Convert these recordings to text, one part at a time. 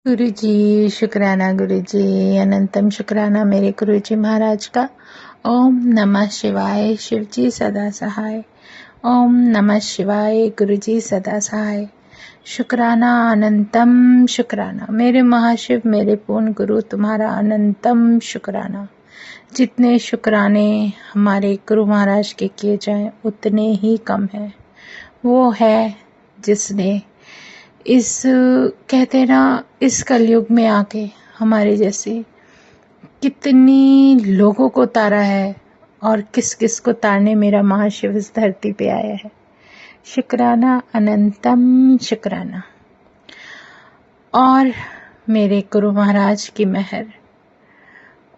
गुरु जी शुक्राना। गुरु जी अनंतम शुक्राना मेरे गुरु जी महाराज का। ओम नमः शिवाय। शिव जी सदा सहाय। ओम नमः शिवाय। गुरु जी सदा सहाय। शुक्राना अनंतम शुक्राना मेरे महाशिव मेरे पूर्ण गुरु तुम्हारा अनंतम शुक्राना। जितने शुक्राने हमारे गुरु महाराज के किए जाएं उतने ही कम है। वो है जिसने इस कहते ना इस कलयुग में आके हमारे जैसे कितनी लोगों को तारा है और किस किस को तारने मेरा महाशिव इस धरती पे आया है। शुक्राना अनंतम शुक्राना। और मेरे गुरु महाराज की मेहर,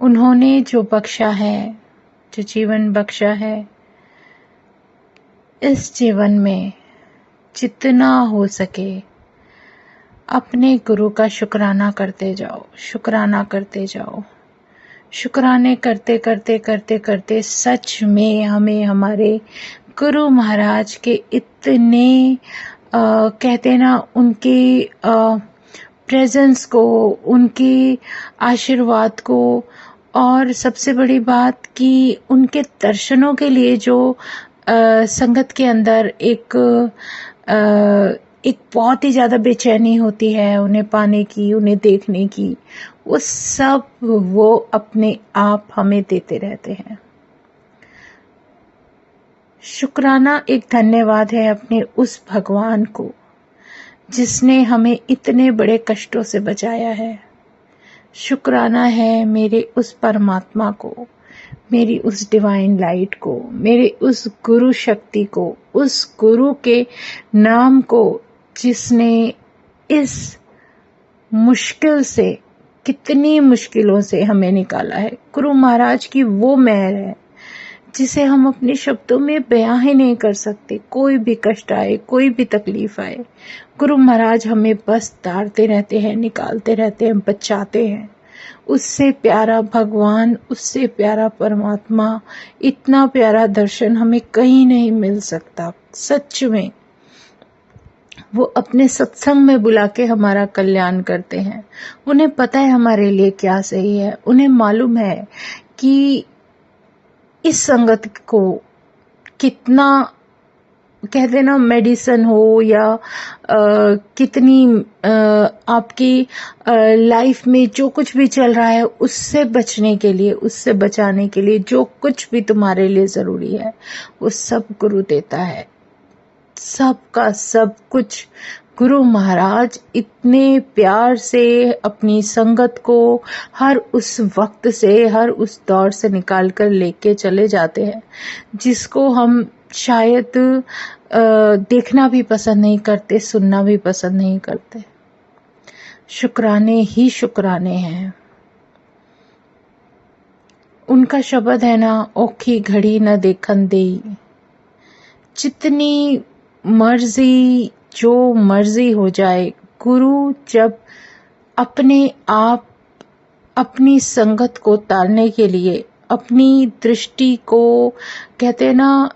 उन्होंने जो बख्शा है, जो जीवन बख्शा है, इस जीवन में जितना हो सके अपने गुरु का शुक्राना करते जाओ, शुक्राना करते जाओ। शुक्राने करते करते करते करते सच में हमें हमारे गुरु महाराज के इतने कहते ना उनके प्रेजेंस को, उनके आशीर्वाद को, और सबसे बड़ी बात कि उनके दर्शनों के लिए जो संगत के अंदर एक बहुत ही ज़्यादा बेचैनी होती है उन्हें पाने की, उन्हें देखने की, वो सब वो अपने आप हमें देते रहते हैं। शुक्राना एक धन्यवाद है अपने उस भगवान को जिसने हमें इतने बड़े कष्टों से बचाया है। शुक्राना है मेरे उस परमात्मा को, मेरी उस डिवाइन लाइट को, मेरे उस गुरु शक्ति को, उस गुरु के नाम को जिसने इस मुश्किल से, कितनी मुश्किलों से हमें निकाला है। गुरु महाराज की वो मेहर है जिसे हम अपने शब्दों में बयां ही नहीं कर सकते। कोई भी कष्ट आए, कोई भी तकलीफ आए, गुरु महाराज हमें बस तारते रहते हैं, निकालते रहते हैं, बचाते हैं। उससे प्यारा भगवान, उससे प्यारा परमात्मा, इतना प्यारा दर्शन हमें कहीं नहीं मिल सकता। सच में वो अपने सत्संग में बुला के हमारा कल्याण करते हैं। उन्हें पता है हमारे लिए क्या सही है। उन्हें मालूम है कि इस संगत को कितना कहते ना मेडिसिन हो या कितनी आपकी लाइफ में जो कुछ भी चल रहा है उससे बचने के लिए, उससे बचाने के लिए जो कुछ भी तुम्हारे लिए जरूरी है वो सब गुरु देता है। सबका सब कुछ गुरु महाराज इतने प्यार से अपनी संगत को हर उस वक्त से, हर उस दौर से निकाल कर लेके चले जाते हैं जिसको हम शायद देखना भी पसंद नहीं करते, सुनना भी पसंद नहीं करते। शुक्राने ही शुक्राने हैं। उनका शब्द है ना, औखी घड़ी न देखन देई। जितनी मर्जी, जो मर्जी हो जाए, गुरु जब अपने आप अपनी संगत को तारने के लिए अपनी दृष्टि को कहते ना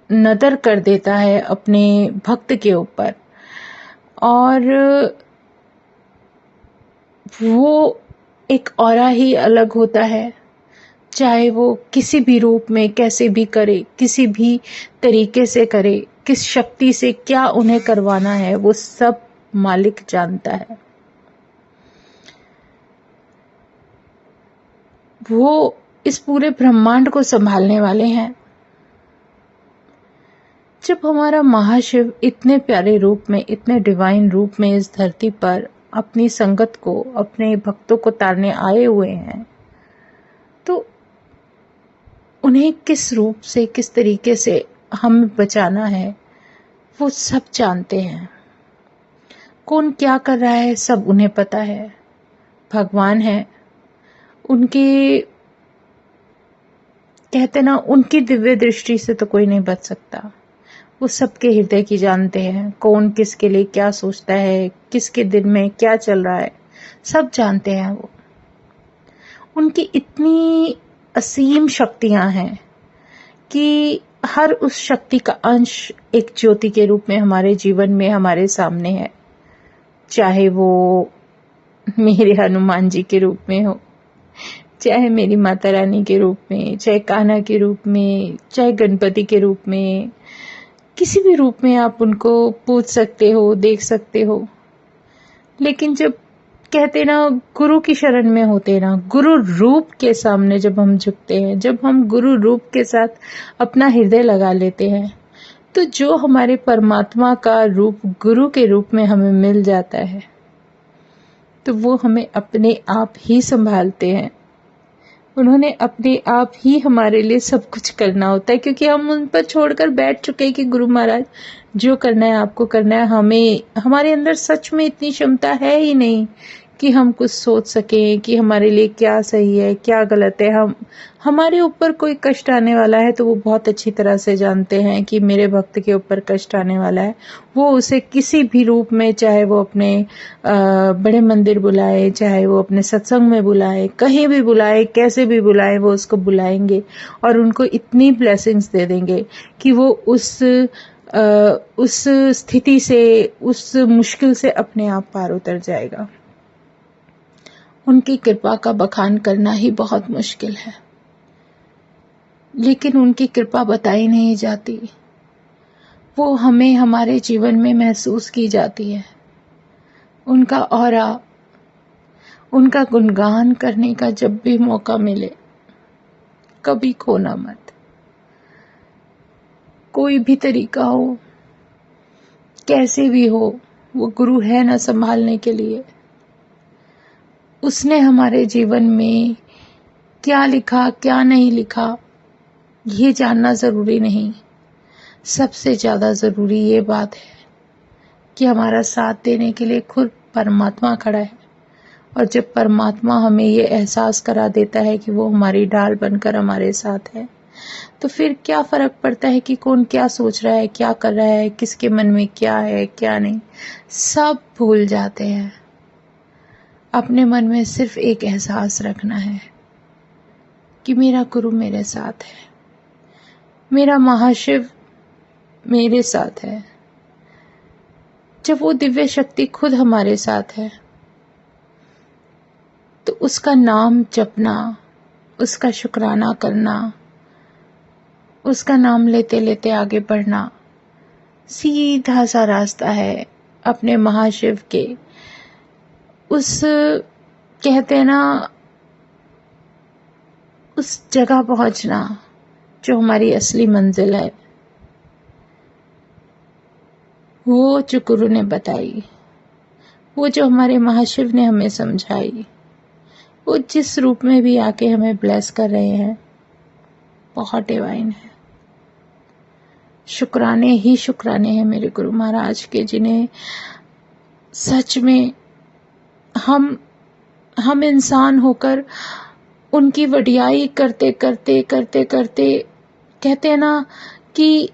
नदर कर देता है अपने भक्त के ऊपर, और वो एक औरा ही अलग होता है। चाहे वो किसी भी रूप में कैसे भी करे, किसी भी तरीके से करे, किस शक्ति से क्या उन्हें करवाना है वो सब मालिक जानता है। वो इस पूरे ब्रह्मांड को संभालने वाले हैं। जब हमारा महाशिव इतने प्यारे रूप में, इतने डिवाइन रूप में इस धरती पर अपनी संगत को, अपने भक्तों को तारने आए हुए हैं, तो उन्हें किस रूप से, किस तरीके से हमें बचाना है वो सब जानते हैं। कौन क्या कर रहा है सब उन्हें पता है। भगवान है, उनके कहते ना उनकी दिव्य दृष्टि से तो कोई नहीं बच सकता। वो सबके हृदय की जानते हैं, कौन किसके लिए क्या सोचता है, किसके दिल में क्या चल रहा है, सब जानते हैं वो। उनकी इतनी असीम शक्तियां हैं कि हर उस शक्ति का अंश एक ज्योति के रूप में हमारे जीवन में हमारे सामने है। चाहे वो मेरे हनुमान जी के रूप में हो, चाहे मेरी माता रानी के रूप में, चाहे कान्हा के रूप में, चाहे गणपति के रूप में, किसी भी रूप में आप उनको पूज सकते हो, देख सकते हो। लेकिन जब कहते ना गुरु की शरण में होते ना, गुरु रूप के सामने जब हम झुकते हैं, जब हम गुरु रूप के साथ अपना हृदय लगा लेते हैं, तो जो हमारे परमात्मा का रूप गुरु के रूप में हमें मिल जाता है, तो वो हमें अपने आप ही संभालते हैं। उन्होंने अपने आप ही हमारे लिए सब कुछ करना होता है, क्योंकि हम उन पर छोड़कर बैठ चुके हैं कि गुरु महाराज जो करना है आपको करना है। हमारे अंदर सच में इतनी क्षमता है ही नहीं कि हम कुछ सोच सकें कि हमारे लिए क्या सही है क्या गलत है। हमारे ऊपर कोई कष्ट आने वाला है तो वो बहुत अच्छी तरह से जानते हैं कि मेरे भक्त के ऊपर कष्ट आने वाला है। वो उसे किसी भी रूप में, चाहे वो अपने बड़े मंदिर बुलाए, चाहे वो अपने सत्संग में बुलाए, कहीं भी बुलाए, कैसे भी बुलाए, वो उसको बुलाएंगे और उनको इतनी ब्लेसिंग्स दे देंगे कि वो उस स्थिति से, उस मुश्किल से अपने आप पार उतर जाएगा। उनकी कृपा का बखान करना ही बहुत मुश्किल है, लेकिन उनकी कृपा बताई नहीं जाती, वो हमें हमारे जीवन में महसूस की जाती है। उनका ऑरा, उनका गुणगान करने का जब भी मौका मिले, कभी खोना मत। कोई भी तरीका हो, कैसे भी हो, वो गुरु है ना संभालने के लिए। उसने हमारे जीवन में क्या लिखा क्या नहीं लिखा ये जानना जरूरी नहीं। सबसे ज्यादा जरूरी ये बात है कि हमारा साथ देने के लिए खुद परमात्मा खड़ा है। और जब परमात्मा हमें ये एहसास करा देता है कि वो हमारी ढाल बनकर हमारे साथ है, तो फिर क्या फर्क पड़ता है कि कौन क्या सोच रहा है, क्या कर रहा है, किसके मन में क्या है क्या नहीं, सब भूल जाते हैं। अपने मन में सिर्फ एक एहसास रखना है कि मेरा गुरु मेरे साथ है, मेरा महाशिव मेरे साथ है। जब वो दिव्य शक्ति खुद हमारे साथ है तो उसका नाम जपना, उसका शुक्राना करना, उसका नाम लेते लेते आगे बढ़ना सीधा सा रास्ता है अपने महाशिव के उस, कहते हैं ना, उस जगह पहुंचना जो हमारी असली मंजिल है। वो जो गुरु ने बताई, वो जो हमारे महाशिव ने हमें समझाई, वो जिस रूप में भी आके हमें ब्लेस कर रहे हैं, बहुत डिवाइन है। शुक्राने ही शुक्राने हैं मेरे गुरु महाराज के, जिन्हें सच में हम इंसान होकर उनकी वडियाई करते करते करते करते, कहते हैं ना कि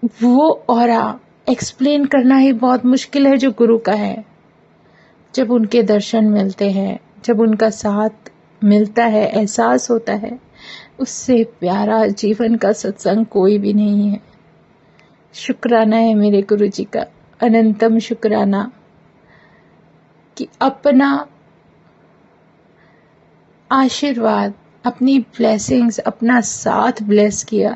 वो ऑरा एक्सप्लेन करना ही बहुत मुश्किल है जो गुरु का है। जब उनके दर्शन मिलते हैं, जब उनका साथ मिलता है, एहसास होता है, उससे प्यारा जीवन का सत्संग कोई भी नहीं है। शुक्राना है मेरे गुरु जी का, अनंतम शुक्राना कि अपना आशीर्वाद, अपनी ब्लेसिंग्स, अपना साथ ब्लेस किया।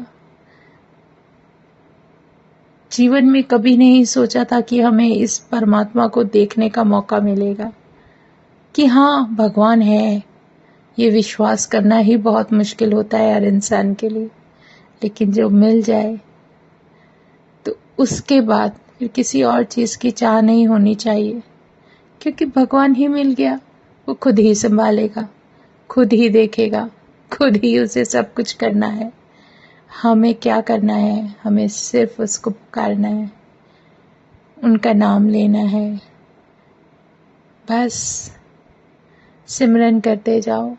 जीवन में कभी नहीं सोचा था कि हमें इस परमात्मा को देखने का मौका मिलेगा कि हाँ भगवान है। ये विश्वास करना ही बहुत मुश्किल होता है हर इंसान के लिए, लेकिन जो मिल जाए तो उसके बाद फिर किसी और चीज की चाह नहीं होनी चाहिए, क्योंकि भगवान ही मिल गया, वो खुद ही संभालेगा, खुद ही देखेगा, खुद ही उसे सब कुछ करना है। हमें क्या करना है, हमें सिर्फ उसको पुकारना है, उनका नाम लेना है, बस सिमरन करते जाओ।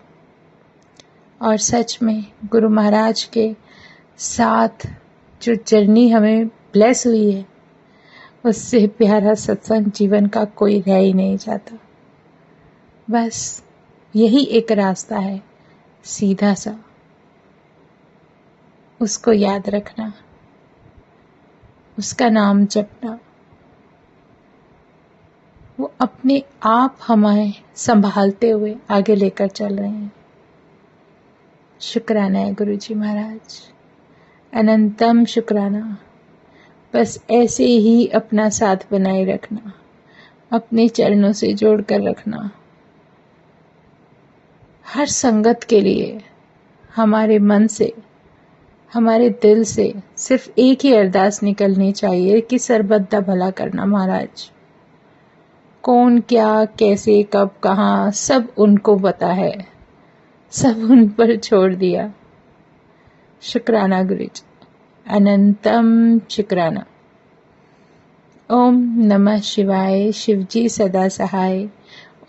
और सच में गुरु महाराज के साथ जो जर्नी हमें ब्लेस हुई है, उससे प्यारा सत्संग जीवन का कोई रह ही नहीं जाता। बस यही एक रास्ता है सीधा सा, उसको याद रखना, उसका नाम जपना, वो अपने आप हमें संभालते हुए आगे लेकर चल रहे हैं। शुक्राना है गुरुजी महाराज, अनंतम शुक्राना। बस ऐसे ही अपना साथ बनाए रखना, अपने चरणों से जोड़कर रखना। हर संगत के लिए हमारे मन से, हमारे दिल से सिर्फ एक ही अरदास निकलनी चाहिए कि सर्वदा भला करना महाराज। कौन क्या कैसे कब कहाँ सब उनको पता है, सब उन पर छोड़ दिया। शुक्राना गुरुजी, अनंतम शुक्राना। ओम नमः शिवाय, शिवजी सदा सहाय।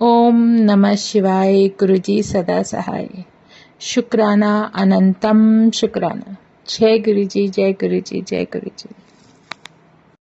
ओम नमः शिवाय, गुरुजी सदा सहाय। शुक्राना, अनंतम शुक्राना। जय गुरुजी, जय गुरुजी, जय गुरुजी।